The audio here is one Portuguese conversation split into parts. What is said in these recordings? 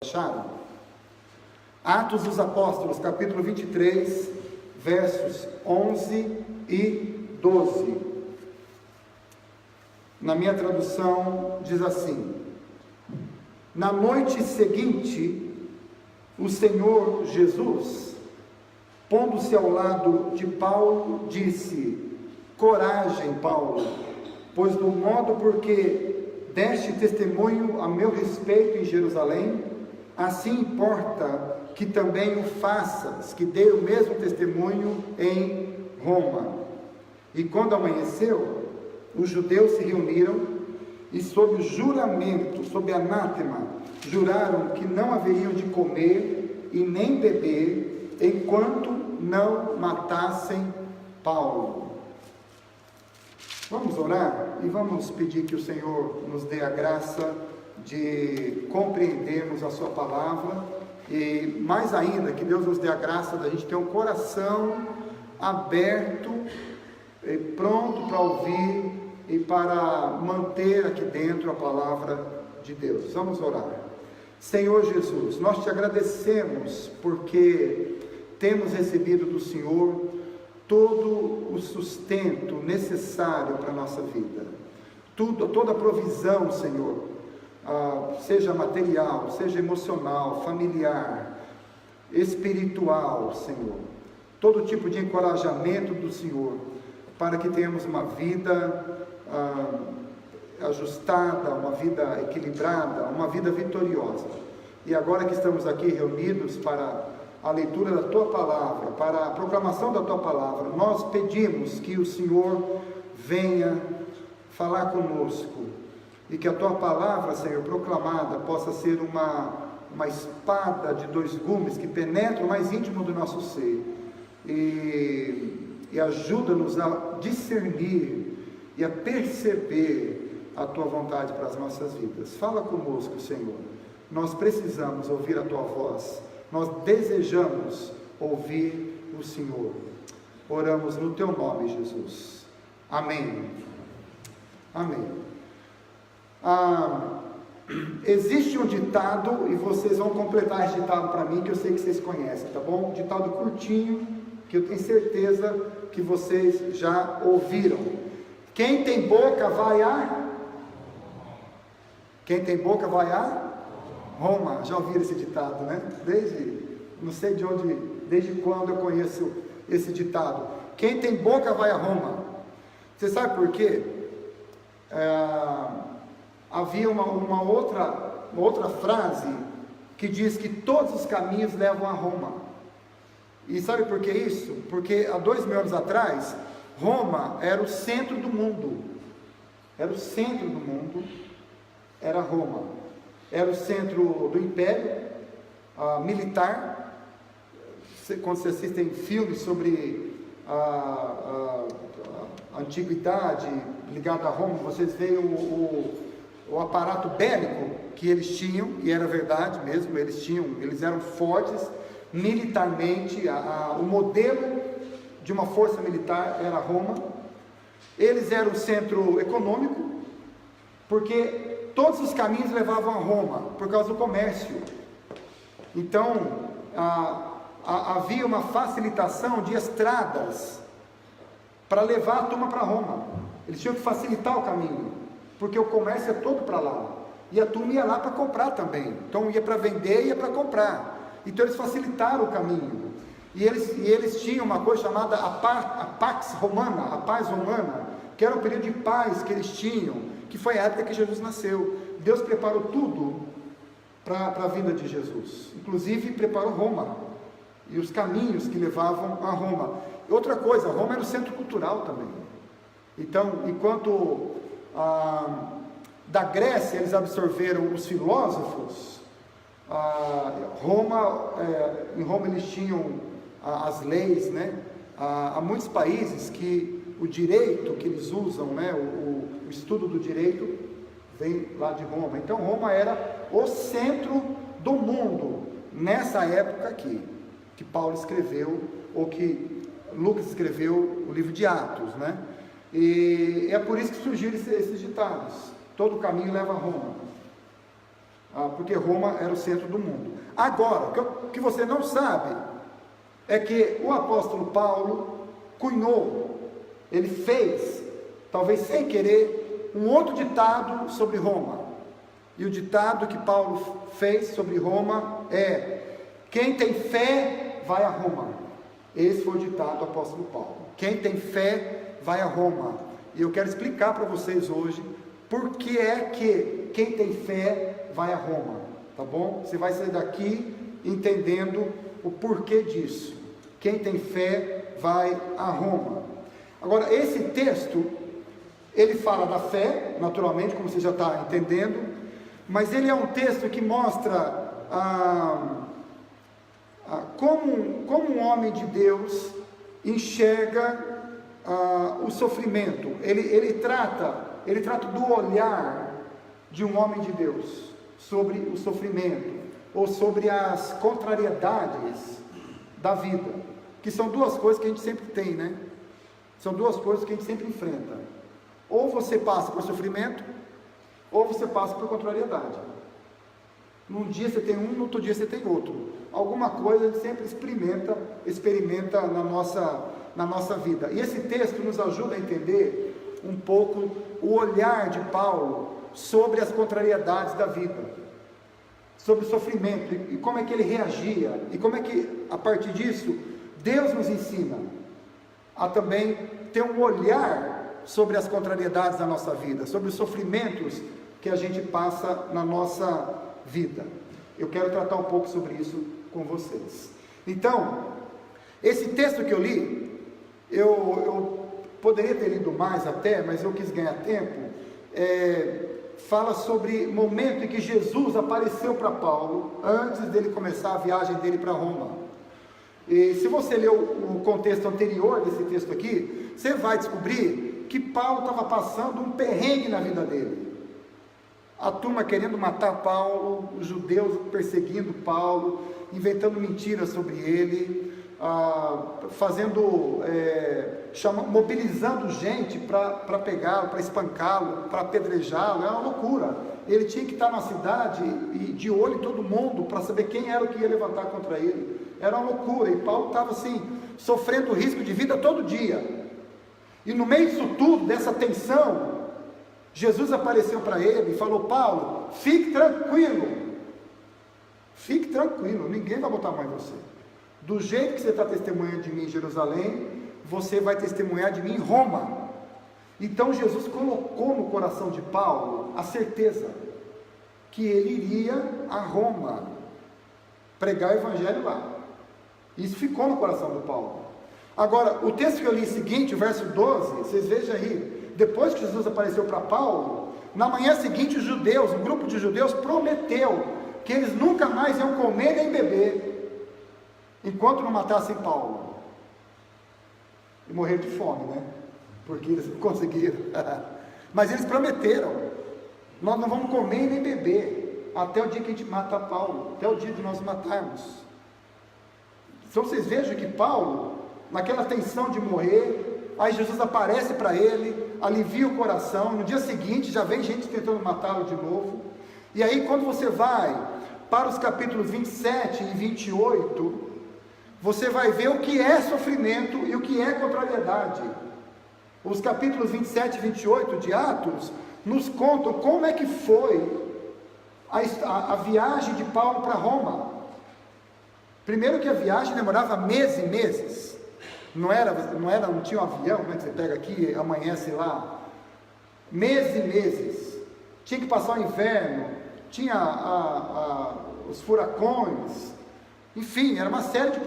Acharam? Atos dos Apóstolos, capítulo 23, versos 11 e 12. Na minha tradução diz assim: na noite seguinte, o Senhor Jesus, pondo-se ao lado de Paulo, disse: coragem, Paulo, pois do modo porque deste testemunho a meu respeito em Jerusalém, assim importa que também o faças, que dê o mesmo testemunho em Roma. E quando amanheceu, os judeus se reuniram e sob juramento, sob anátema, juraram que não haveriam de comer e nem beber enquanto não matassem Paulo. Vamos orar e vamos pedir que o Senhor nos dê a graça de compreendermos a sua palavra e mais ainda que Deus nos dê a graça da gente ter um coração aberto e pronto para ouvir e para manter aqui dentro a palavra de Deus. Vamos orar. Senhor Jesus, nós te agradecemos porque temos recebido do Senhor todo o sustento necessário para a nossa vida, toda a provisão, Senhor, seja material, seja emocional, familiar, espiritual, Senhor, todo tipo de encorajamento do Senhor, para que tenhamos uma vida ajustada, uma vida equilibrada, uma vida vitoriosa. E agora que estamos aqui reunidos para a leitura da Tua Palavra, para a proclamação da Tua Palavra, nós pedimos que o Senhor venha falar conosco, e que a Tua Palavra, Senhor, proclamada, possa ser uma espada de dois gumes, que penetra o mais íntimo do nosso ser, e ajuda-nos a discernir, e a perceber a Tua vontade para as nossas vidas. Fala conosco, Senhor, nós precisamos ouvir a Tua voz, nós desejamos ouvir o Senhor. Oramos no Teu nome, Jesus. Amém. Amém. Existe um ditado, e vocês vão completar esse ditado para mim, que eu sei que vocês conhecem, tá bom? Um ditado curtinho, que eu tenho certeza que vocês já ouviram. Quem tem boca vai a... Quem tem boca vai a... Roma. Já ouviram esse ditado, né? Não sei de onde, desde quando eu conheço esse ditado. Quem tem boca vai a Roma. Você sabe por quê? Havia uma outra frase que diz que todos os caminhos levam a Roma. E sabe por que isso? Porque há 2000 anos atrás, Roma era o centro do mundo. Era o centro do mundo, era Roma. Era o centro do império militar. Quando você assiste filmes sobre a antiguidade ligada a Roma, vocês veem o aparato bélico que eles tinham, e era verdade mesmo, eles eram fortes militarmente, o modelo de uma força militar era Roma. Eles eram o centro econômico, porque todos os caminhos levavam a Roma, por causa do comércio. Então, havia uma facilitação de estradas para levar a turma para Roma. Eles tinham que facilitar o caminho, porque o comércio é todo para lá, e a turma ia lá para comprar também. Então ia para vender e ia para comprar. Então eles facilitaram o caminho, e eles tinham uma coisa chamada a Pax Romana, a paz romana, que era um período de paz que eles tinham, que foi a época que Jesus nasceu. Deus preparou tudo para a vinda de Jesus, inclusive preparou Roma, e os caminhos que levavam a Roma. Outra coisa, Roma era o centro cultural também. Então, enquanto da Grécia eles absorveram os filósofos, em Roma eles tinham as leis, né? Há muitos países que o direito que eles usam, né? O estudo do direito vem lá de Roma. Então Roma era o centro do mundo nessa época aqui, que Paulo escreveu, ou que Lucas escreveu o livro de Atos, né? E é por isso que surgiram esses ditados: todo caminho leva a Roma. porque Roma era o centro do mundo. Agora, o que você não sabe é que o apóstolo Paulo cunhou, ele fez, talvez sem querer, um outro ditado sobre Roma. E o ditado que Paulo fez sobre Roma é: quem tem fé vai a Roma. Esse foi o ditado do apóstolo Paulo. Quem tem fé vai a Roma. E eu quero explicar para vocês hoje por que é que quem tem fé vai a Roma, tá bom? Você vai sair daqui entendendo o porquê disso. Quem tem fé vai a Roma. Agora, esse texto, ele fala da fé, naturalmente, como você já está entendendo, mas ele é um texto que mostra como um homem de Deus enxerga o sofrimento. Ele trata do olhar de um homem de Deus sobre o sofrimento, ou sobre as contrariedades da vida, que são duas coisas que a gente sempre tem, né? São duas coisas que a gente sempre enfrenta. Ou você passa por sofrimento, ou você passa por contrariedade. Num dia você tem um, no outro dia você tem outro. Alguma coisa a gente sempre experimenta na nossa vida. E esse texto nos ajuda a entender um pouco o olhar de Paulo sobre as contrariedades da vida, sobre o sofrimento, e como é que ele reagia, e como é que, a partir disso, Deus nos ensina a também ter um olhar sobre as contrariedades da nossa vida, sobre os sofrimentos que a gente passa na nossa vida. Eu quero tratar um pouco sobre isso com vocês. Então, esse texto que eu li, eu poderia ter lido mais até, mas eu quis ganhar tempo. Fala sobre o momento em que Jesus apareceu para Paulo, antes dele começar a viagem dele para Roma. E se você ler o contexto anterior desse texto aqui, você vai descobrir que Paulo estava passando um perrengue na vida dele. A turma querendo matar Paulo, os judeus perseguindo Paulo, inventando mentiras sobre ele, mobilizando gente para pegá-lo, para espancá-lo, para apedrejá-lo. Era uma loucura. Ele tinha que estar na cidade e de olho em todo mundo para saber quem era o que ia levantar contra ele. Era uma loucura, e Paulo estava assim, sofrendo risco de vida todo dia. E no meio disso tudo, dessa tensão, Jesus apareceu para ele e falou: Paulo, fique tranquilo, ninguém vai botar mais você. Do jeito que você está testemunhando de mim em Jerusalém, você vai testemunhar de mim em Roma. Então Jesus colocou no coração de Paulo a certeza que ele iria a Roma pregar o evangelho lá. Isso ficou no coração do Paulo. Agora, o texto que eu li seguinte, o verso 12, vocês vejam aí, depois que Jesus apareceu para Paulo, na manhã seguinte os judeus, um grupo de judeus prometeu que eles nunca mais iam comer nem beber, enquanto não matassem Paulo. E morreram de fome, né? Porque eles não conseguiram. Mas eles prometeram: nós não vamos comer nem beber, até o dia que a gente mata Paulo, até o dia de nós matarmos. Então vocês vejam que Paulo, naquela tensão de morrer, aí Jesus aparece para ele, alivia o coração. No dia seguinte já vem gente tentando matá-lo de novo. E aí quando você vai para os capítulos 27 e 28, você vai ver o que é sofrimento e o que é contrariedade. Os capítulos 27 e 28 de Atos nos contam como é que foi a viagem de Paulo para Roma. Primeiro que a viagem demorava meses e meses. Não tinha um avião, né, que você pega aqui e amanhece lá. Meses e meses. Tinha que passar o inverno, tinha os furacões, enfim, era uma série de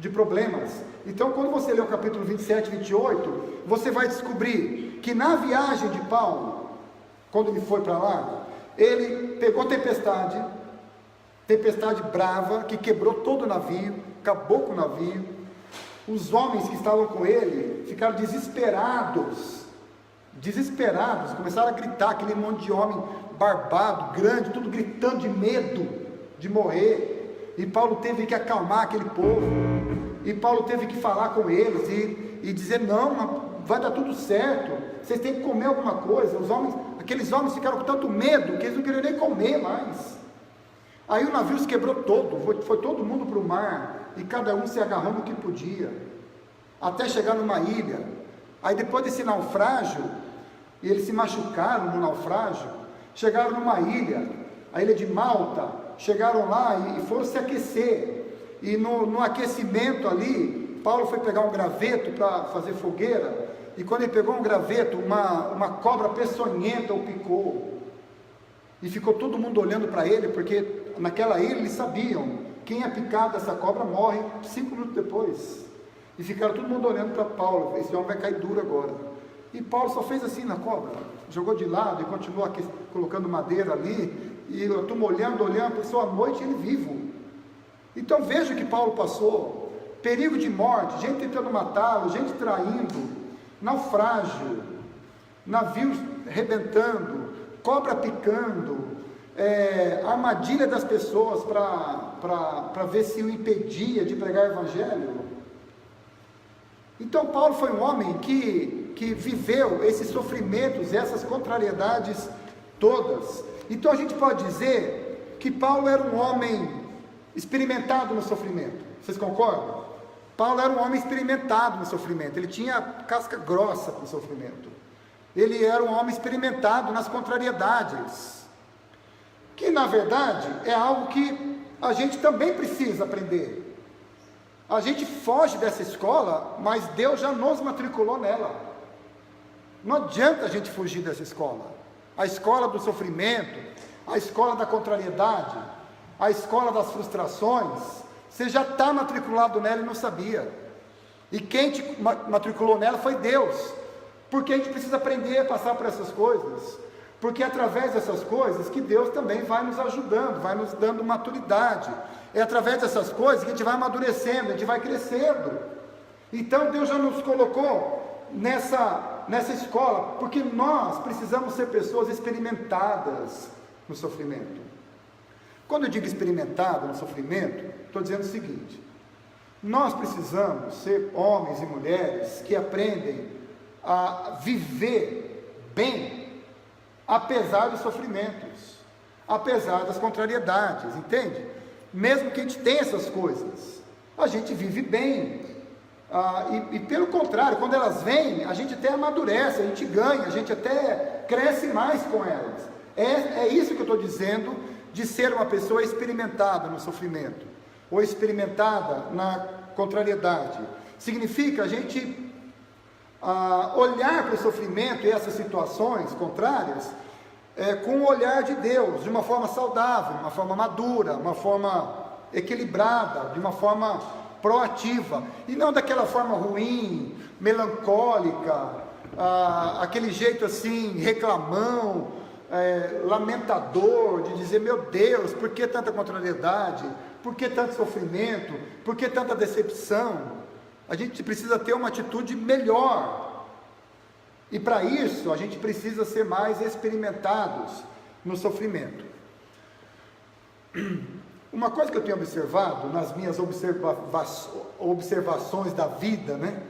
problemas. Então, quando você lê o capítulo 27 e 28, você vai descobrir que na viagem de Paulo, quando ele foi para lá, ele pegou tempestade brava, que quebrou todo o navio, acabou com o navio. Os homens que estavam com ele ficaram desesperados, começaram a gritar, aquele monte de homem barbado, grande, tudo gritando de medo de morrer. E Paulo teve que acalmar aquele povo, e Paulo teve que falar com eles e dizer: não, vai dar tudo certo, vocês têm que comer alguma coisa. Aqueles homens ficaram com tanto medo que eles não queriam nem comer mais. Aí o navio se quebrou todo, foi todo mundo para o mar, e cada um se agarrou no que podia, até chegar numa ilha. Aí depois desse naufrágio, e eles se machucaram no naufrágio, chegaram numa ilha, a ilha de Malta, chegaram lá e foram se aquecer, e no aquecimento ali, Paulo foi pegar um graveto para fazer fogueira, e quando ele pegou um graveto, uma cobra peçonhenta o picou, e ficou todo mundo olhando para ele, porque naquela ilha eles sabiam, quem é picado dessa cobra morre 5 minutos depois, e ficaram todo mundo olhando para Paulo, esse homem vai cair duro agora. E Paulo só fez assim na cobra, jogou de lado e continuou colocando madeira ali, e a turma olhando, passou a noite ele vivo. Então veja o que Paulo passou: perigo de morte, gente tentando matá-lo, gente traindo, naufrágio, navios rebentando, cobra picando, armadilha das pessoas para ver se o impedia de pregar o evangelho. Então Paulo foi um homem que viveu esses sofrimentos, essas contrariedades todas. Então a gente pode dizer que Paulo era um homem experimentado no sofrimento. Vocês concordam? Paulo era um homem experimentado no sofrimento, ele tinha casca grossa para o sofrimento. Ele era um homem experimentado nas contrariedades, que na verdade é algo que a gente também precisa aprender. A gente foge dessa escola, mas Deus já nos matriculou nela. Não adianta a gente fugir dessa escola. A escola do sofrimento, a escola da contrariedade, a escola das frustrações, você já está matriculado nela e não sabia. E quem te matriculou nela foi Deus. Porque a gente precisa aprender a passar por essas coisas. Porque é através dessas coisas que Deus também vai nos ajudando, vai nos dando maturidade. É através dessas coisas que a gente vai amadurecendo, a gente vai crescendo. Então Deus já nos colocou nessa escola, porque nós precisamos ser pessoas experimentadas no sofrimento. Quando eu digo experimentado no sofrimento, estou dizendo o seguinte: nós precisamos ser homens e mulheres que aprendem a viver bem, apesar dos sofrimentos, apesar das contrariedades, entende? Mesmo que a gente tenha essas coisas, a gente vive bem, e pelo contrário, quando elas vêm, a gente até amadurece, a gente ganha, a gente até cresce mais com elas. É isso que eu estou dizendo, de ser uma pessoa experimentada no sofrimento, ou experimentada na contrariedade. Significa a gente olhar para o sofrimento e essas situações contrárias com o olhar de Deus, de uma forma saudável, de uma forma madura, uma forma equilibrada, de uma forma proativa, e não daquela forma ruim, melancólica, aquele jeito assim, reclamão, lamentador, de dizer: meu Deus, por que tanta contrariedade, por que tanto sofrimento, por que tanta decepção? A gente precisa ter uma atitude melhor, e para isso a gente precisa ser mais experimentados no sofrimento. Uma coisa que eu tenho observado nas minhas observações da vida, né?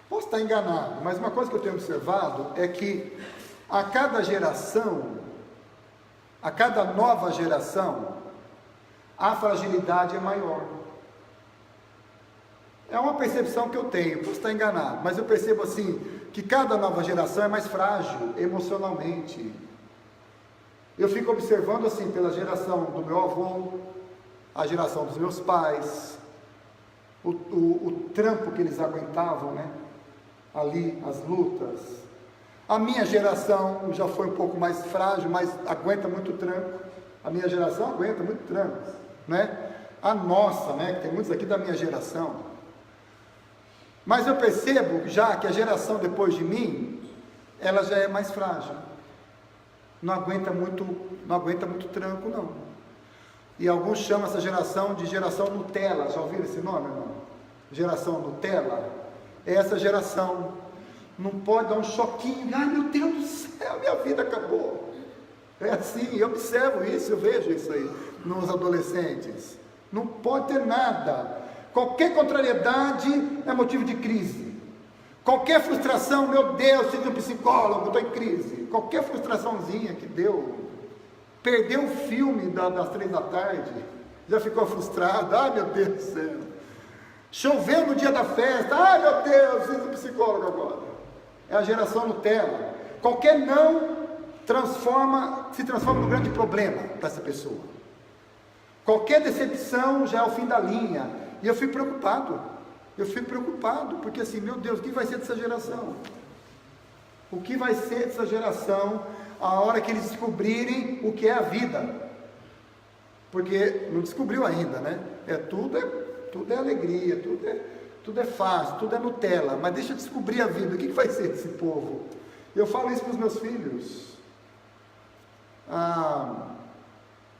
Posso estar enganado, mas uma coisa que eu tenho observado é que a cada geração, a cada nova geração, a fragilidade é maior. É uma percepção que eu tenho, posso estar enganado, mas eu percebo assim, que cada nova geração é mais frágil emocionalmente. Eu fico observando assim, pela geração do meu avô, a geração dos meus pais, o trampo que eles aguentavam, né? Ali, as lutas. A minha geração já foi um pouco mais frágil, mas aguenta muito tranco. A minha geração aguenta muito tranco, né? A nossa, né? Que tem muitos aqui da minha geração. Mas eu percebo já que a geração depois de mim, ela já é mais frágil. Não aguenta muito tranco, não. E alguns chamam essa geração de geração Nutella. Já ouviram esse nome, não? Geração Nutella. É essa geração. Não pode dar um choquinho. Ai, meu Deus do céu, minha vida acabou. É assim, eu observo isso, eu vejo isso aí nos adolescentes. Não pode ter nada. Qualquer contrariedade é motivo de crise. Qualquer frustração, meu Deus, preciso de um psicólogo, estou em crise. Qualquer frustraçãozinha que deu, perdeu o filme das 3 da tarde, já ficou frustrado, ai meu Deus do céu. Choveu no dia da festa, ai meu Deus, preciso de um psicólogo agora. É a geração Nutella. Qualquer não se transforma num grande problema para essa pessoa. Qualquer decepção já é o fim da linha. E eu fico preocupado, porque assim, meu Deus, o que vai ser dessa geração? O que vai ser dessa geração a hora que eles descobrirem o que é a vida? Porque não descobriu ainda, né? Tudo é alegria, tudo é fácil, tudo é Nutella, mas deixa eu descobrir a vida, o que vai ser desse povo? Eu falo isso para os meus filhos.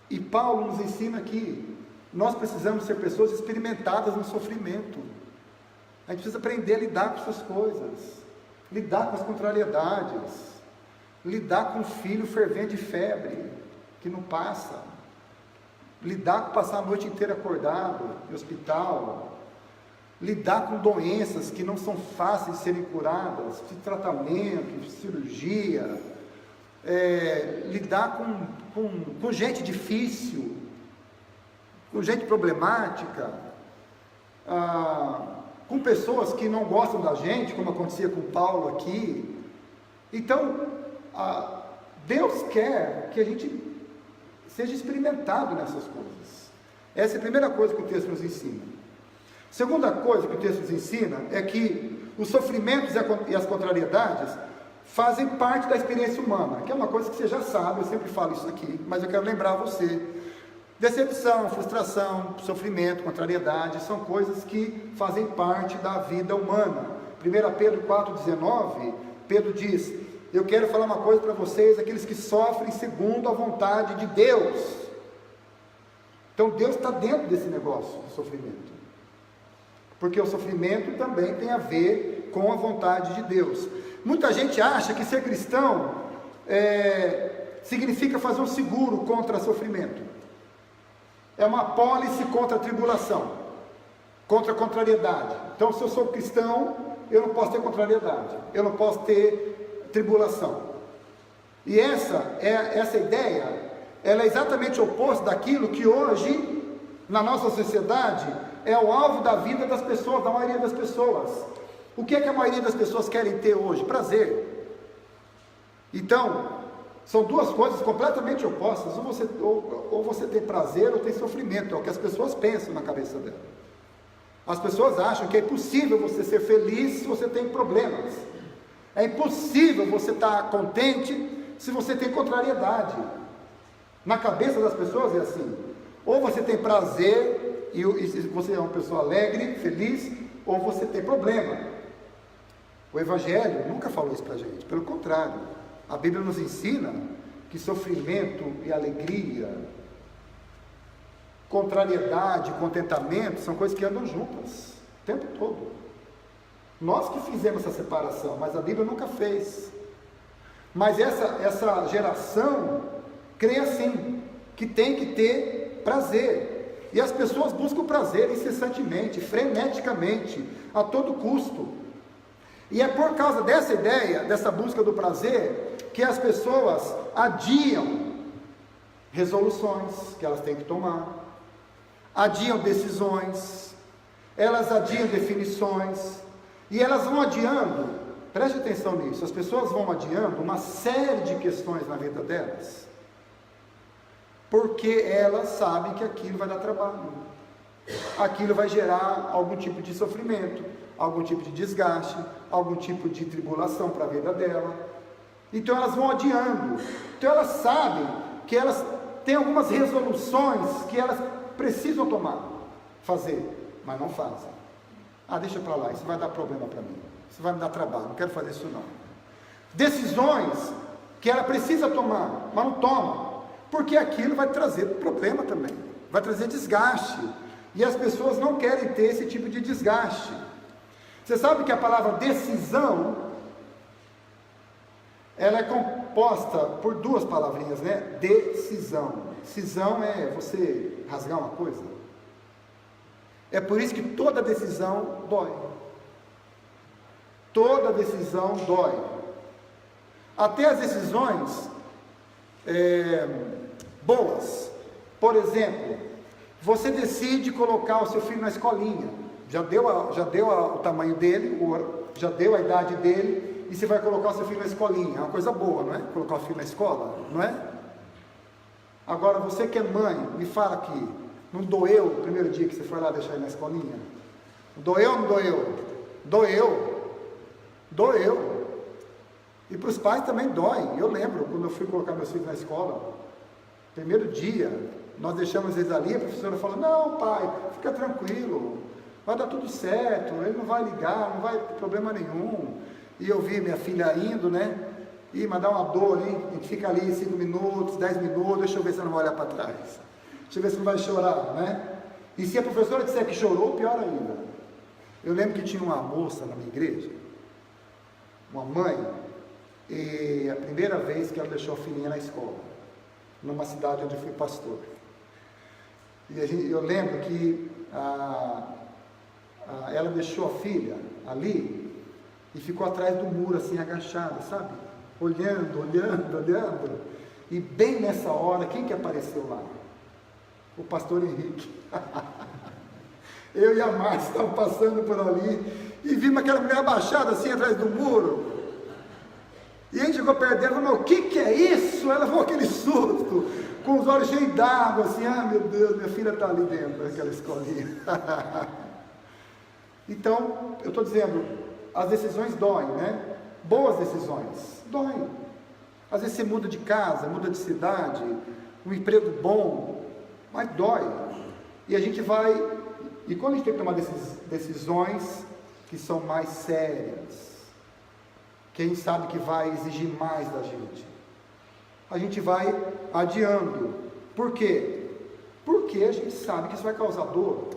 E Paulo nos ensina que nós precisamos ser pessoas experimentadas no sofrimento. A gente precisa aprender a lidar com essas coisas, lidar com as contrariedades, lidar com um filho fervente de febre, que não passa, lidar com passar a noite inteira acordado no hospital, lidar com doenças que não são fáceis de serem curadas, de tratamento, de cirurgia, lidar com gente difícil, com gente problemática, com pessoas que não gostam da gente, como acontecia com Paulo aqui. Então, Deus quer que a gente seja experimentado nessas coisas. Essa é a primeira coisa que o texto nos ensina. Segunda coisa que o texto nos ensina é que os sofrimentos e as contrariedades fazem parte da experiência humana, que é uma coisa que você já sabe, eu sempre falo isso aqui, mas eu quero lembrar você. Decepção, frustração, sofrimento, contrariedade, são coisas que fazem parte da vida humana. 1 Pedro 4,19, Pedro diz: eu quero falar uma coisa para vocês, aqueles que sofrem segundo a vontade de Deus. Então Deus está dentro desse negócio do sofrimento, porque o sofrimento também tem a ver com a vontade de Deus. Muita gente acha que ser cristão significa fazer um seguro contra sofrimento. É uma apólice contra a tribulação, contra a contrariedade. Então, se eu sou cristão, eu não posso ter contrariedade, eu não posso ter tribulação. E essa ideia, ela é exatamente oposta daquilo que hoje, na nossa sociedade, é o alvo da vida das pessoas, da maioria das pessoas. O que é que a maioria das pessoas querem ter hoje? Prazer. Então, são duas coisas completamente opostas. Ou você tem prazer ou tem sofrimento. É o que as pessoas pensam na cabeça dela. As pessoas acham que é impossível você ser feliz se você tem problemas. É impossível você estar contente se você tem contrariedade. Na cabeça das pessoas é assim: ou você tem prazer e você é uma pessoa alegre, feliz, ou você tem problema. O Evangelho nunca falou isso para a gente, pelo contrário, a Bíblia nos ensina que sofrimento e alegria, contrariedade, contentamento, são coisas que andam juntas, o tempo todo. Nós que fizemos essa separação, mas a Bíblia nunca fez. Mas essa geração crê assim, que tem que ter prazer, e as pessoas buscam prazer incessantemente, freneticamente, a todo custo. E é por causa dessa ideia, dessa busca do prazer, que as pessoas adiam resoluções que elas têm que tomar, adiam decisões, elas adiam definições, e elas vão adiando, preste atenção nisso, as pessoas vão adiando uma série de questões na vida delas, porque elas sabem que aquilo vai dar trabalho, aquilo vai gerar algum tipo de sofrimento, algum tipo de desgaste, algum tipo de tribulação para a vida dela. Então elas vão adiando. Então elas sabem que elas têm algumas resoluções que elas precisam fazer, mas não fazem. Deixa para lá, isso vai dar problema para mim, isso vai me dar trabalho, não quero fazer isso não. Decisões que ela precisa tomar, mas não toma, porque aquilo vai trazer problema também, vai trazer desgaste, e as pessoas não querem ter esse tipo de desgaste. Você sabe que a palavra decisão, ela é composta por duas palavrinhas, né? Decisão. Cisão é você rasgar uma coisa. É por isso que toda decisão dói. Toda decisão dói. Até as decisões boas. Por exemplo, você decide colocar o seu filho na escolinha. Já deu o tamanho dele, já deu a idade dele, e você vai colocar o seu filho na escolinha. É uma coisa boa, não é? Colocar o filho na escola, não é? Agora, você que é mãe, me fala aqui, não doeu o primeiro dia que você foi lá deixar ele na escolinha? Doeu ou não doeu? Doeu. E para os pais também dói. Eu lembro, quando eu fui colocar meus filhos na escola, primeiro dia, nós deixamos eles ali, a professora falou, não pai, fica tranquilo, vai dar tudo certo, ele não vai ligar, não vai ter problema nenhum. E eu vi minha filha indo, né? Mas dá uma dor, hein? A gente fica ali 5 minutos, 10 minutos, deixa eu ver se ela não vai olhar para trás. Deixa eu ver se não vai chorar, né? E se a professora disser que chorou, pior ainda. Eu lembro que tinha uma moça na minha igreja, uma mãe, e a primeira vez que ela deixou a filhinha na escola, numa cidade onde eu fui pastor. E eu lembro que ela deixou a filha ali e ficou atrás do muro, assim, agachada, sabe? Olhando. E bem nessa hora, quem que apareceu lá? O pastor Henrique. Eu e a Márcia estavam passando por ali e vimos aquela mulher abaixada assim atrás do muro. E a gente chegou perto dela e falou, o que é isso? Ela falou aquele susto, com os olhos cheios d'água, assim, meu Deus, minha filha está ali dentro daquela escolinha. Então, eu estou dizendo, as decisões doem, né? Boas decisões, doem. Às vezes você muda de casa, muda de cidade, um emprego bom, mas dói. E a gente vai, e quando a gente tem que tomar decisões que são mais sérias, que a gente sabe que vai exigir mais da gente, a gente vai adiando. Por quê? Porque a gente sabe que isso vai causar dor.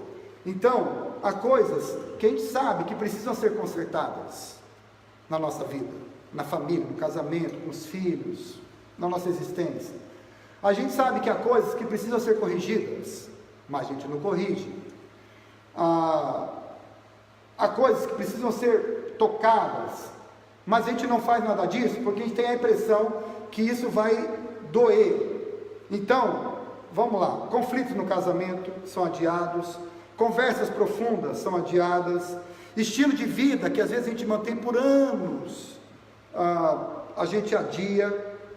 Então, há coisas que a gente sabe que precisam ser consertadas na nossa vida, na família, no casamento, com os filhos, na nossa existência. A gente sabe que há coisas que precisam ser corrigidas, mas a gente não corrige. Há coisas que precisam ser tocadas, mas a gente não faz nada disso, porque a gente tem a impressão que isso vai doer. Então, vamos lá, conflitos no casamento são adiados, conversas profundas são adiadas, estilo de vida que às vezes a gente mantém por anos, a gente adia,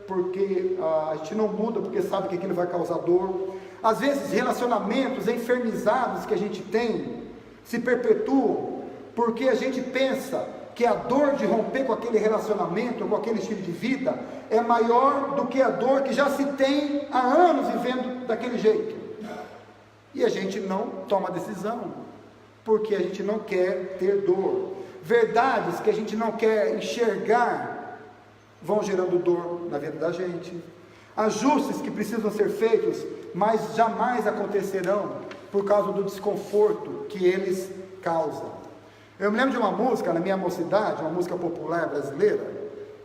porque a gente não muda, porque sabe que aquilo vai causar dor. Às vezes relacionamentos enfermizados que a gente tem, se perpetuam, porque a gente pensa que a dor de romper com aquele relacionamento, com aquele estilo de vida, é maior do que a dor que já se tem há anos vivendo daquele jeito. E a gente não toma decisão, porque a gente não quer ter dor. Verdades que a gente não quer enxergar, vão gerando dor na vida da gente. Ajustes que precisam ser feitos, mas jamais acontecerão, por causa do desconforto que eles causam. Eu me lembro de uma música, na minha mocidade, uma música popular brasileira,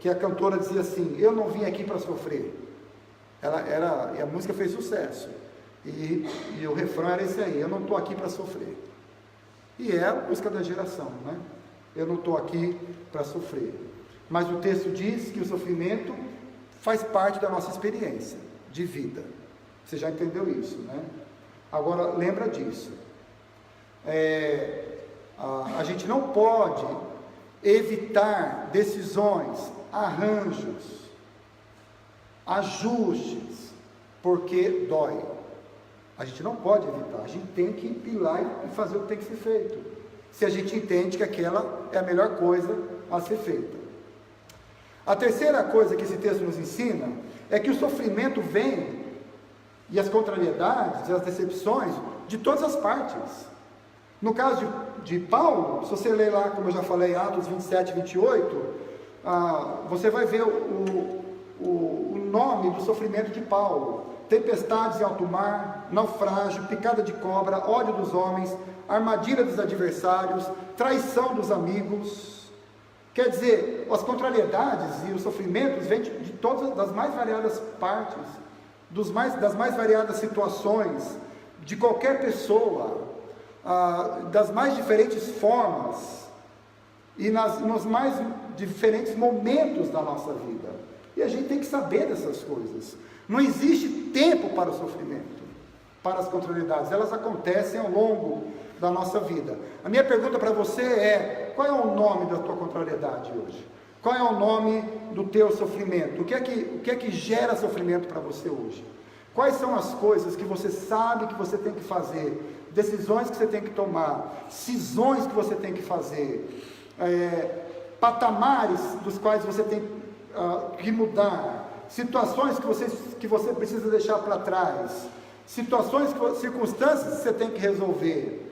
que a cantora dizia assim, eu não vim aqui para sofrer. E a música fez sucesso, e o refrão era esse aí, eu não estou aqui para sofrer. E é a música da geração, né? Eu não estou aqui para sofrer. Mas o texto diz que o sofrimento faz parte da nossa experiência de vida. Você já entendeu isso, né? Agora, lembra disso. A gente não pode evitar decisões, arranjos, ajustes, porque dói. A gente não pode evitar, a gente tem que ir lá e fazer o que tem que ser feito, se a gente entende que aquela é a melhor coisa a ser feita. A terceira coisa que esse texto nos ensina é que o sofrimento vem, e as contrariedades, e as decepções, de todas as partes. No caso de Paulo, se você ler lá, como eu já falei, Atos 27 e 28, você vai ver o nome do sofrimento de Paulo: tempestades em alto mar, naufrágio, picada de cobra, ódio dos homens, armadilha dos adversários, traição dos amigos. Quer dizer, as contrariedades e os sofrimentos vêm de todas, das mais variadas partes, das mais variadas situações, de qualquer pessoa, das mais diferentes formas. e nos mais diferentes momentos da nossa vida. E a gente tem que saber dessas coisas. Não existe tempo para o sofrimento, para as contrariedades, elas acontecem ao longo da nossa vida. A minha pergunta para você é: qual é o nome da tua contrariedade hoje? Qual é o nome do teu sofrimento? O que é que gera sofrimento para você hoje? Quais são as coisas que você sabe que você tem que fazer, decisões que você tem que tomar, cisões que você tem que fazer, patamares dos quais você tem que mudar, situações que você precisa deixar para trás, circunstâncias que você tem que resolver,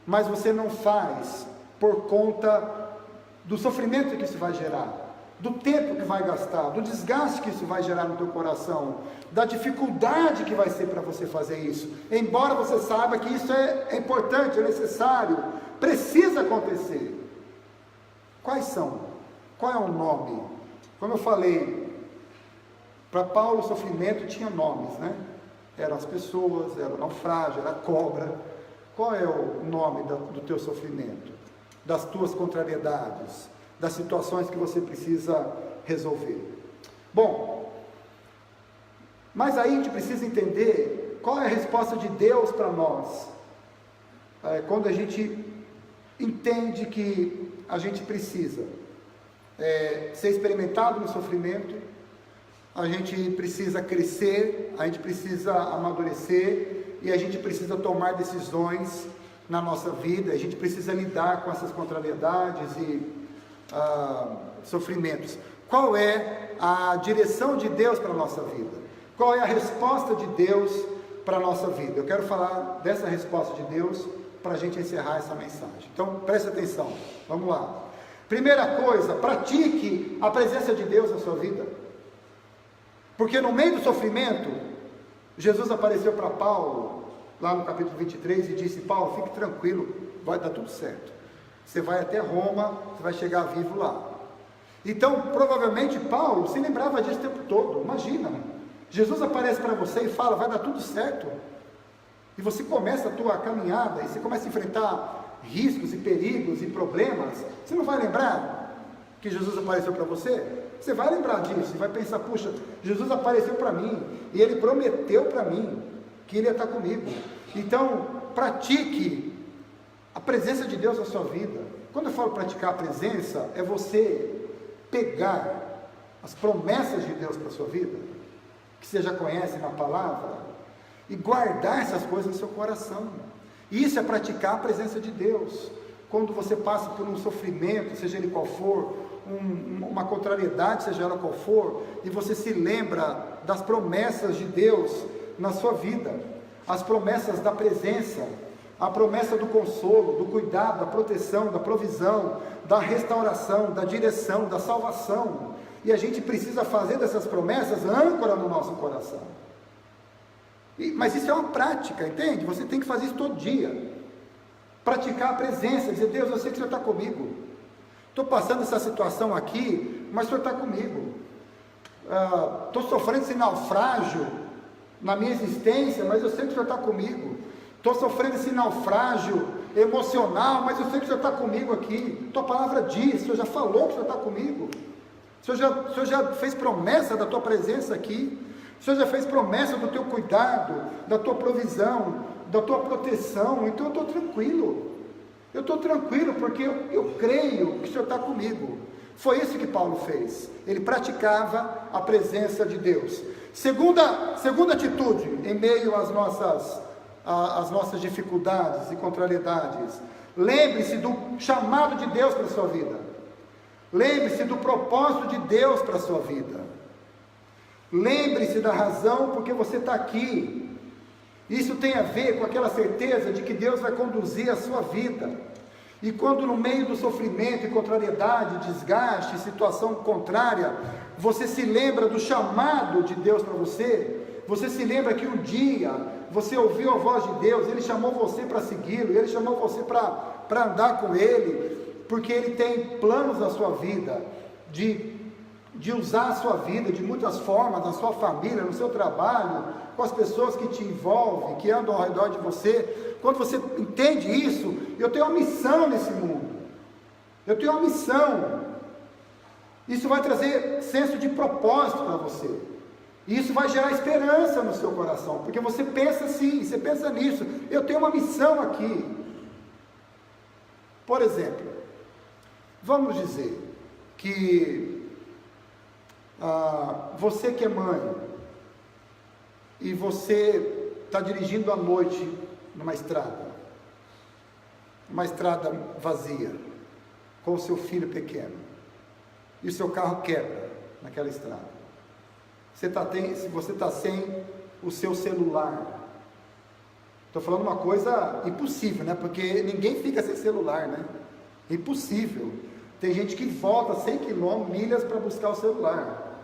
mas você não faz por conta do sofrimento que isso vai gerar, do tempo que vai gastar, do desgaste que isso vai gerar no teu coração, da dificuldade que vai ser para você fazer isso, embora você saiba que isso é importante, é necessário, precisa acontecer. Quais são? Qual é o nome? Como eu falei, para Paulo o sofrimento tinha nomes, né? Eram as pessoas, era o naufrágio, era a cobra. Qual é o nome do teu sofrimento? Das tuas contrariedades, das situações que você precisa resolver. Bom, mas aí a gente precisa entender qual é a resposta de Deus para nós, quando a gente entende que a gente precisa ser experimentado no sofrimento, a gente precisa crescer, a gente precisa amadurecer, e a gente precisa tomar decisões na nossa vida, a gente precisa lidar com essas contrariedades e sofrimentos. Qual é a direção de Deus para a nossa vida? Qual é a resposta de Deus para a nossa vida? Eu quero falar dessa resposta de Deus para a gente encerrar essa mensagem. Então preste atenção, vamos lá. Primeira coisa, pratique a presença de Deus na sua vida, porque no meio do sofrimento, Jesus apareceu para Paulo, lá no capítulo 23, e disse: Paulo, fique tranquilo, vai dar tudo certo, você vai até Roma, você vai chegar vivo lá. Então, provavelmente Paulo se lembrava disso o tempo todo. Imagina, Jesus aparece para você e fala: vai dar tudo certo, e você começa a tua caminhada, e você começa a enfrentar riscos e perigos e problemas. Você não vai lembrar que Jesus apareceu para você? Você vai lembrar disso e vai pensar: puxa, Jesus apareceu para mim, e Ele prometeu para mim que Ele ia estar comigo. Então, pratique a presença de Deus na sua vida. Quando eu falo praticar a presença, é você pegar as promessas de Deus para a sua vida, que você já conhece na palavra, e guardar essas coisas no seu coração. Isso é praticar a presença de Deus. Quando você passa por um sofrimento, seja ele qual for, uma contrariedade, seja ela qual for, e você se lembra das promessas de Deus na sua vida, as promessas da presença, a promessa do consolo, do cuidado, da proteção, da provisão, da restauração, da direção, da salvação, e a gente precisa fazer dessas promessas âncora no nosso coração. Mas isso é uma prática, entende? Você tem que fazer isso todo dia, praticar a presença, dizer: Deus, eu sei que o Senhor está comigo, estou passando essa situação aqui, mas o Senhor está comigo, estou sofrendo esse naufrágio na minha existência, mas eu sei que o Senhor está comigo, estou sofrendo esse naufrágio emocional, mas eu sei que o Senhor está comigo aqui, tua palavra diz, o Senhor já falou que o Senhor está comigo, o Senhor já fez promessa da tua presença aqui, o Senhor já fez promessa do teu cuidado, da tua provisão, da tua proteção. Então eu estou tranquilo, porque eu creio que o Senhor está comigo. Foi isso que Paulo fez, ele praticava a presença de Deus. Segunda atitude, em meio às nossas dificuldades e contrariedades: lembre-se do chamado de Deus para a sua vida, lembre-se do propósito de Deus para a sua vida, lembre-se da razão porque você está aqui. Isso tem a ver com aquela certeza de que Deus vai conduzir a sua vida. E quando no meio do sofrimento e contrariedade, desgaste, situação contrária, você se lembra do chamado de Deus para você, você se lembra que um dia você ouviu a voz de Deus, Ele chamou você para segui-lo, Ele chamou você para andar com Ele, porque Ele tem planos na sua vida, de usar a sua vida de muitas formas, na sua família, no seu trabalho, com as pessoas que te envolvem, que andam ao redor de você. Quando você entende isso, eu tenho uma missão nesse mundo, eu tenho uma missão. Isso vai trazer senso de propósito para você. E isso vai gerar esperança no seu coração, porque você pensa assim, você pensa nisso, eu tenho uma missão aqui. Por exemplo, vamos dizer que você que é mãe, e você está dirigindo à noite numa estrada vazia, com o seu filho pequeno, e o seu carro quebra naquela estrada. Você está sem o seu celular. Estou falando uma coisa impossível, né? Porque ninguém fica sem celular, né? Impossível. Tem gente que volta 100 milhas para buscar o celular.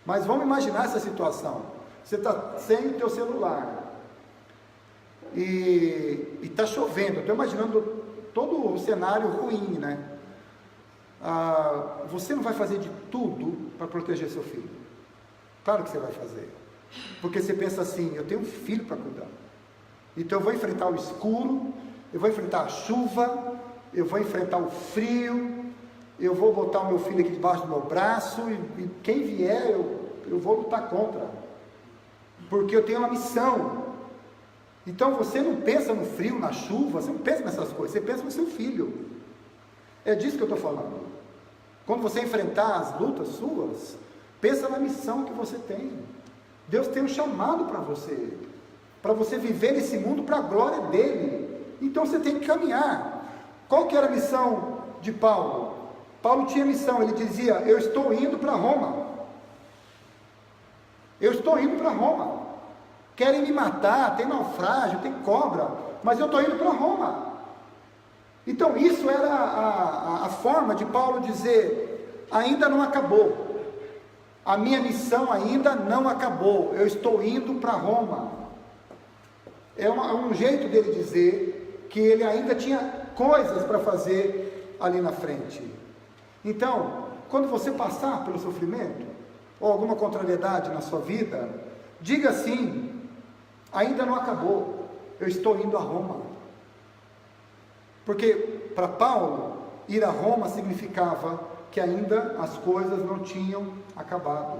Mas vamos imaginar essa situação. Você está sem o teu celular. E está chovendo. Estou imaginando todo o cenário ruim, né? Você não vai fazer de tudo para proteger seu filho. Claro que você vai fazer, porque você pensa assim, eu tenho um filho para cuidar, então eu vou enfrentar o escuro, eu vou enfrentar a chuva, eu vou enfrentar o frio, eu vou botar o meu filho aqui debaixo do meu braço, e quem vier, eu vou lutar contra, porque eu tenho uma missão. Então você não pensa no frio, na chuva, você não pensa nessas coisas, você pensa no seu filho. É disso que eu estou falando. Quando você enfrentar as lutas suas, pensa na missão que você tem. Deus tem um chamado para você viver nesse mundo para a glória dele. Então você tem que caminhar. Qual que era a missão de Paulo? Paulo tinha missão, ele dizia, eu estou indo para Roma. Eu estou indo para Roma. Querem me matar, tem naufrágio, tem cobra, mas eu estou indo para Roma. Então isso era a forma de Paulo dizer, ainda não acabou. A minha missão ainda não acabou, eu estou indo para Roma. É um jeito dele dizer que ele ainda tinha coisas para fazer ali na frente. Então, quando você passar pelo sofrimento, ou alguma contrariedade na sua vida, diga assim, ainda não acabou, eu estou indo a Roma. Porque para Paulo, ir a Roma significava que ainda as coisas não tinham acabado,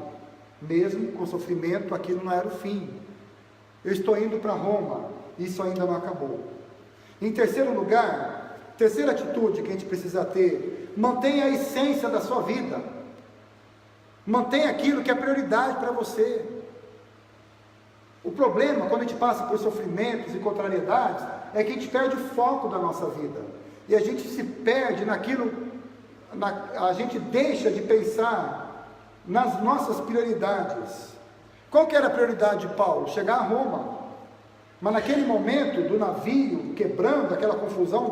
mesmo com sofrimento, aquilo não era o fim. Eu estou indo para Roma, isso ainda não acabou. Em terceiro lugar, terceira atitude que a gente precisa ter, mantenha a essência da sua vida, mantenha aquilo que é prioridade para você. O problema, quando a gente passa por sofrimentos e contrariedades, é que a gente perde o foco da nossa vida, e a gente se perde naquilo, a gente deixa de pensar nas nossas prioridades. Qual que era a prioridade de Paulo? Chegar a Roma. Mas naquele momento do navio quebrando, aquela confusão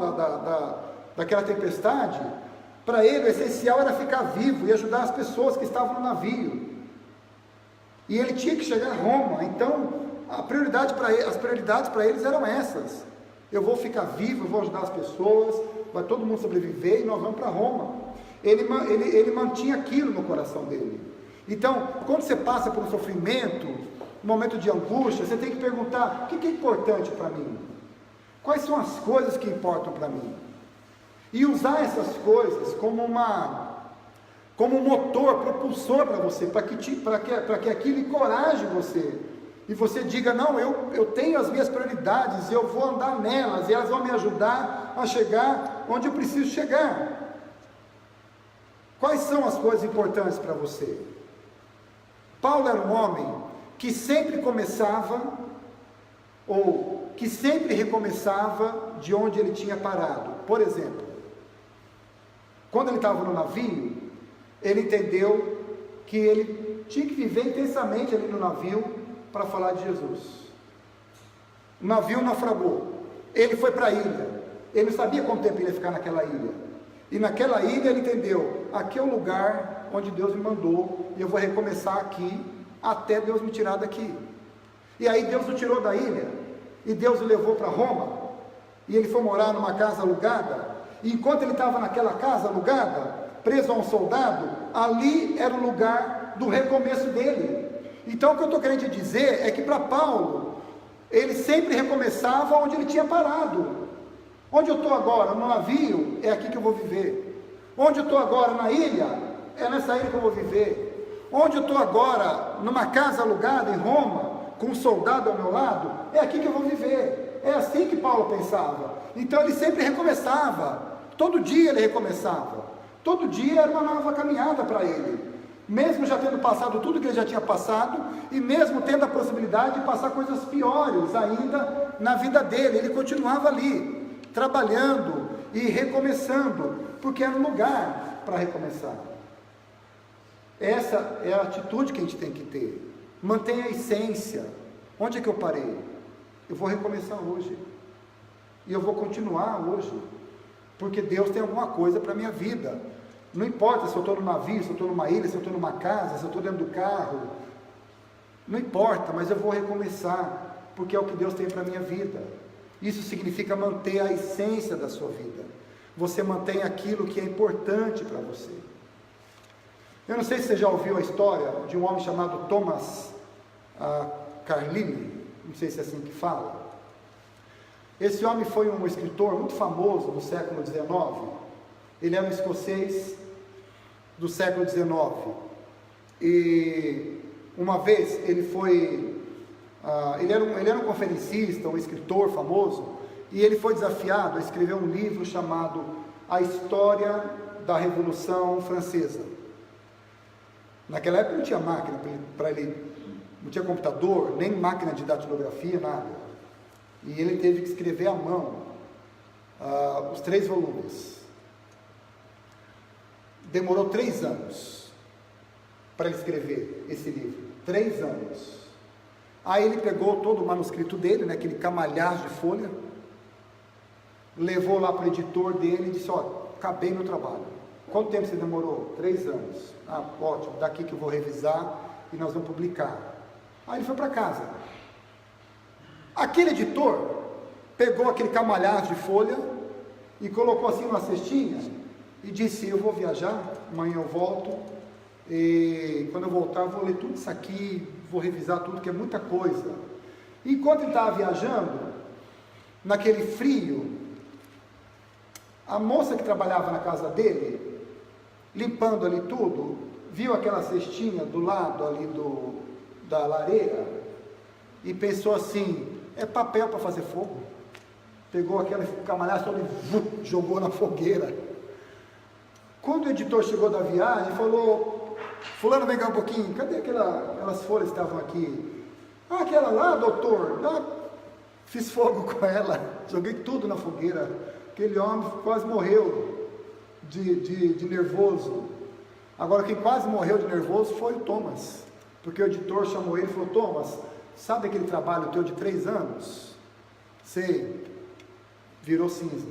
daquela tempestade, para ele o essencial era ficar vivo e ajudar as pessoas que estavam no navio. E ele tinha que chegar a Roma. Então as prioridades para eles eram essas. Eu vou ficar vivo, eu vou ajudar as pessoas, vai todo mundo sobreviver e nós vamos para Roma. Ele mantinha aquilo no coração dele. Então, quando você passa por um sofrimento, um momento de angústia, você tem que perguntar, o que é importante para mim? Quais são as coisas que importam para mim? E usar essas coisas como um motor, propulsor para você, para que aquilo encoraje você. E você diga, não, eu tenho as minhas prioridades, eu vou andar nelas, e elas vão me ajudar a chegar onde eu preciso chegar. Quais são as coisas importantes para você? Paulo era um homem que sempre começava, ou que sempre recomeçava de onde ele tinha parado. Por exemplo, quando ele estava no navio, ele entendeu que ele tinha que viver intensamente ali no navio para falar de Jesus. O navio naufragou, ele foi para a ilha, ele não sabia quanto tempo ele ia ficar naquela ilha. E naquela ilha ele entendeu, aqui é o lugar onde Deus me mandou, e eu vou recomeçar aqui, até Deus me tirar daqui. E aí Deus o tirou da ilha, e Deus o levou para Roma, e ele foi morar numa casa alugada, e enquanto ele estava naquela casa alugada, preso a um soldado, ali era o lugar do recomeço dele. Então o que eu estou querendo dizer é que para Paulo, ele sempre recomeçava onde ele tinha parado. Onde eu estou agora, no navio, é aqui que eu vou viver. Onde eu estou agora na ilha, é nessa ilha que eu vou viver. Onde eu estou agora, numa casa alugada em Roma, com um soldado ao meu lado, é aqui que eu vou viver. É assim que Paulo pensava. Então ele sempre recomeçava, todo dia ele recomeçava, todo dia era uma nova caminhada para ele, mesmo já tendo passado tudo que ele já tinha passado, e mesmo tendo a possibilidade de passar coisas piores ainda na vida dele, ele continuava ali, trabalhando e recomeçando, porque era um lugar para recomeçar. Essa é a atitude que a gente tem que ter. Mantenha a essência. Onde é que eu parei? Eu vou recomeçar hoje, e eu vou continuar hoje, porque Deus tem alguma coisa para a minha vida. Não importa se eu estou no navio, se eu estou numa ilha, se eu estou numa casa, se eu estou dentro do carro, não importa, mas eu vou recomeçar, porque é o que Deus tem para a minha vida. Isso significa manter a essência da sua vida. Você mantém aquilo que é importante para você. Eu não sei se você já ouviu a história de um homem chamado Thomas Carlyle, não sei se é assim que fala. Esse homem foi um escritor muito famoso do século XIX. Ele era um escocês do século XIX. E uma vez ele foi, ele era um conferencista, um escritor famoso, e ele foi desafiado a escrever um livro chamado A História da Revolução Francesa. Naquela época não tinha máquina para ele, não tinha computador, nem máquina de datilografia, nada. E ele teve que escrever à mão os 3 volumes. Demorou 3 anos para ele escrever esse livro. 3 anos. Aí ele pegou todo o manuscrito dele, né, aquele camalhar de folha, levou lá para o editor dele e disse: ó, acabei meu trabalho. Quanto tempo você demorou? 3 anos. Ah, ótimo, daqui que eu vou revisar e nós vamos publicar. Aí ele foi para casa. Aquele editor pegou aquele camalhar de folha e colocou assim numa cestinha e disse: eu vou viajar, amanhã eu volto, e quando eu voltar eu vou ler tudo isso aqui, vou revisar tudo, que é muita coisa. E enquanto ele estava viajando, naquele frio, a moça que trabalhava na casa dele, limpando ali tudo, viu aquela cestinha do lado ali da lareira e pensou assim: é papel para fazer fogo. Pegou aquele camalhar todo e jogou na fogueira. Quando o editor chegou da viagem, falou: fulano, vem cá um pouquinho, cadê aquelas folhas que estavam aqui? Ah, aquela lá, doutor, fiz fogo com ela, joguei tudo na fogueira. Aquele homem quase morreu de nervoso. Agora, quem quase morreu de nervoso foi o Thomas, porque o editor chamou ele e falou: Thomas, sabe aquele trabalho teu de 3 anos? Sei, virou cinza.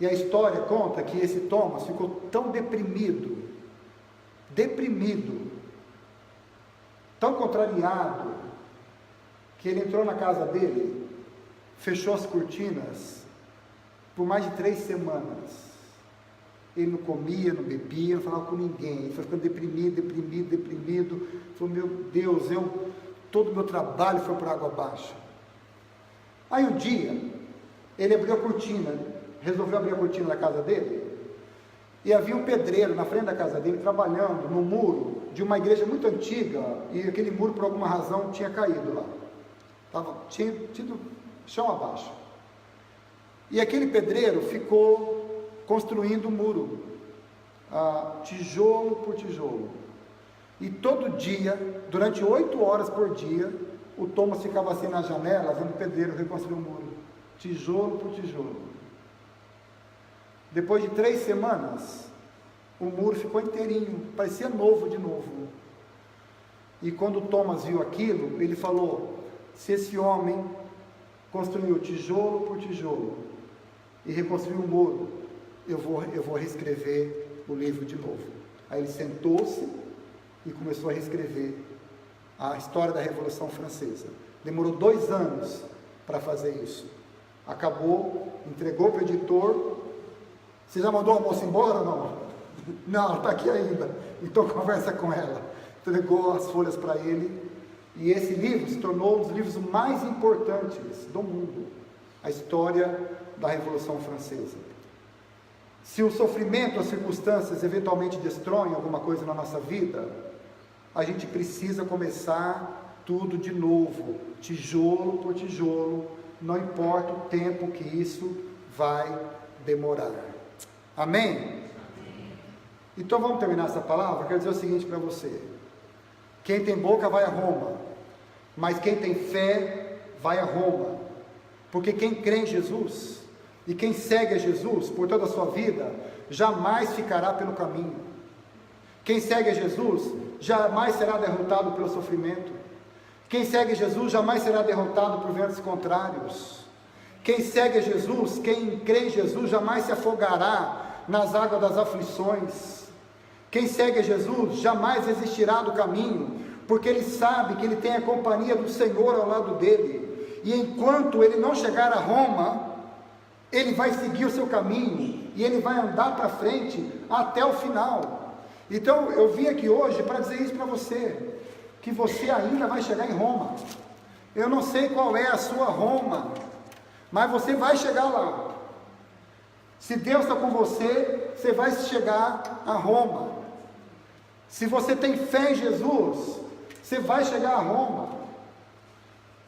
E a história conta que esse Thomas ficou tão deprimido, tão contrariado, que ele entrou na casa dele, fechou as cortinas por mais de 3 semanas. Ele não comia, não bebia, não falava com ninguém. Ele foi ficando deprimido. Falou: meu Deus, todo o meu trabalho foi por água abaixo. Aí um dia, ele abriu a cortina, resolveu abrir a cortina da casa dele, e havia um pedreiro na frente da casa dele, trabalhando no muro de uma igreja muito antiga, e aquele muro, por alguma razão, tinha caído lá. Tinha tido chão abaixo. E aquele pedreiro ficou construindo o muro, tijolo por tijolo. E todo dia, durante 8 horas por dia, o Thomas ficava assim na janela, vendo o pedreiro reconstruir o muro, tijolo por tijolo. Depois de 3 semanas, o muro ficou inteirinho, parecia novo de novo. E quando o Thomas viu aquilo, ele falou: se esse homem construiu tijolo por tijolo e reconstruiu o muro, eu vou reescrever o livro de novo. Aí ele sentou-se e começou a reescrever a história da Revolução Francesa. Demorou 2 anos para fazer isso. Acabou, entregou para o editor. Você já mandou a moça embora ou não? Não, ela está aqui ainda. Então conversa com ela. Entregou as folhas para ele. E esse livro se tornou um dos livros mais importantes do mundo. A história da Revolução Francesa. se o sofrimento, as circunstâncias eventualmente destroem alguma coisa na nossa vida, a gente precisa começar tudo de novo, tijolo por tijolo, não importa o tempo que isso vai demorar. Amém? Então vamos terminar essa palavra. Eu quero dizer o seguinte para você: quem tem boca vai a Roma, mas quem tem fé vai a Roma, porque quem crê em Jesus e quem segue a Jesus por toda a sua vida, jamais ficará pelo caminho. Quem segue a Jesus jamais será derrotado pelo sofrimento. Quem segue Jesus jamais será derrotado por ventos contrários. Quem segue a Jesus, quem crê em Jesus, jamais se afogará nas águas das aflições. Quem segue a Jesus jamais desistirá do caminho, porque ele sabe que ele tem a companhia do Senhor ao lado dele, e enquanto ele não chegar a Roma, ele vai seguir o seu caminho, e ele vai andar para frente até o final. Então eu vim aqui hoje para dizer isso para você, que você ainda vai chegar em Roma. Eu não sei qual é a sua Roma, mas você vai chegar lá. Se Deus está com você, você vai chegar a Roma. Se você tem fé em Jesus, você vai chegar a Roma.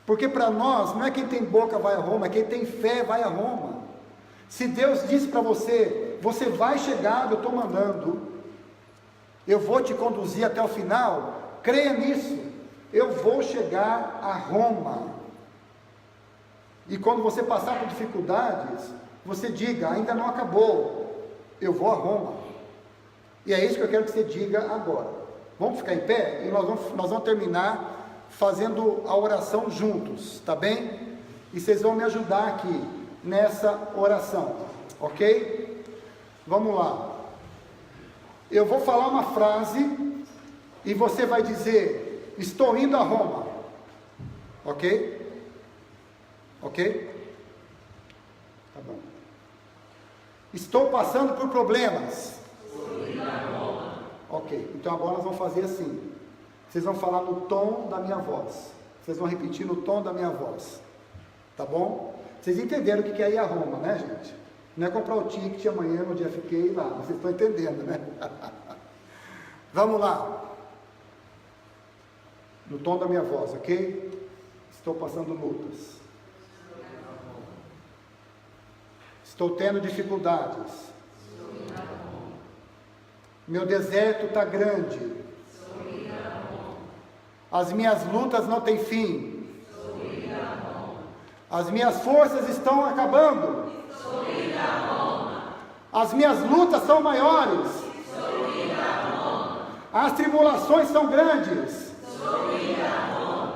Porque para nós, não é quem tem boca vai a Roma, é quem tem fé vai a Roma. Se Deus disse para você, você vai chegar, eu estou mandando, eu vou te conduzir até o final, creia nisso, eu vou chegar a Roma. E quando você passar por dificuldades, você diga, ainda não acabou, eu vou a Roma. E é isso que eu quero que você diga agora. Vamos ficar em pé? E nós vamos terminar fazendo a oração juntos, tá bem? E vocês vão me ajudar aqui nessa oração, ok? Vamos lá. Eu vou falar uma frase e você vai dizer, estou indo a Roma, ok? Ok? Tá bom. Estou passando por problemas. Estou indo a Roma. Ok, então agora nós vamos fazer assim. Vocês vão falar no tom da minha voz. Vocês vão repetir no tom da minha voz. Tá bom? Vocês entenderam o que é ir a Roma, né, gente? Não é comprar o ticket amanhã no dia fiquei lá. Vocês estão entendendo, né? Vamos lá. No tom da minha voz, ok? Estou passando lutas. Estou tendo dificuldades. Meu deserto está grande. As minhas lutas não têm fim. As minhas forças estão acabando. As minhas lutas são maiores. As tribulações são grandes.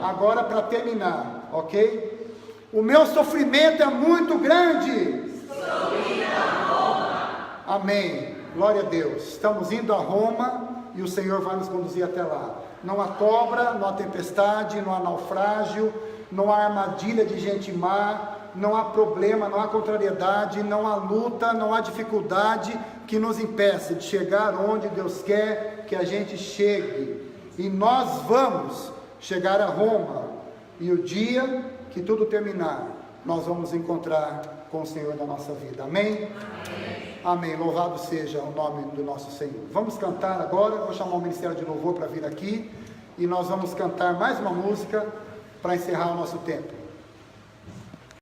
Agora para terminar, ok? O meu sofrimento é muito grande. Amém. Glória a Deus. Estamos indo a Roma e o Senhor vai nos conduzir até lá. Não há cobra, não há tempestade, não há naufrágio, não há armadilha de gente má, não há problema, não há contrariedade, não há luta, não há dificuldade que nos impeça de chegar onde Deus quer que a gente chegue. E nós vamos chegar a Roma. E o dia que tudo terminar, nós vamos encontrar com o Senhor na nossa vida. Amém? Amém. Amém. Louvado seja o nome do nosso Senhor. Vamos cantar agora. Vou chamar o Ministério de Louvor para vir aqui. E nós vamos cantar mais uma música para encerrar o nosso tempo.